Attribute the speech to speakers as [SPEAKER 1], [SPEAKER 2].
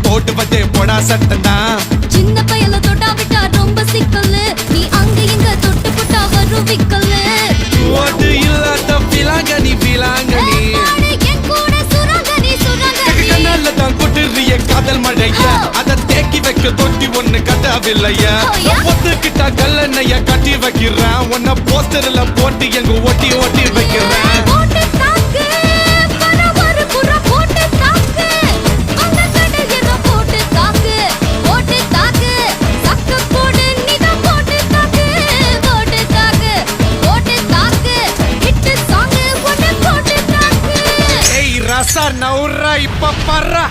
[SPEAKER 1] போட்டு வச்சே போடா சட்டனா
[SPEAKER 2] சின்ன பயல தொட்டா விட்டா ரொம்ப சிக்கல்லு நீ அங்க இங்க தொட்டு புட்டா வரும் விக்கல்லு
[SPEAKER 1] ஓட்டு இல்லாத பிலாங்கனி பிலாங்கனி
[SPEAKER 2] என் கூட சுரங்கனி சுரங்கனி
[SPEAKER 1] கண்ணால தான் கொட்டுறிய காதல் மழைய அத தேக்கி வைக்க தொட்டி ஒண்ணு கட்டாவில்லையா ஒத்துக்கிட்டா கல்லணைய கட்டி வைக்கிறேன் உன்ன போஸ்டர்ல போட்டு எங்க ஒட்டி ஒட்டி வைக்கிறேன்
[SPEAKER 2] போட்டு தாக்கு வர வர புற போட்டு தாக்கு அந்த கடல் ஏதோ போட்டு தாக்கு சக்க போடு நீதான் போட்டு தாக்கு ஹிட் சாங் ஒன்னு போட்டு தாக்கு
[SPEAKER 1] ஏய் ரசா நவுரா இப்ப பர்றா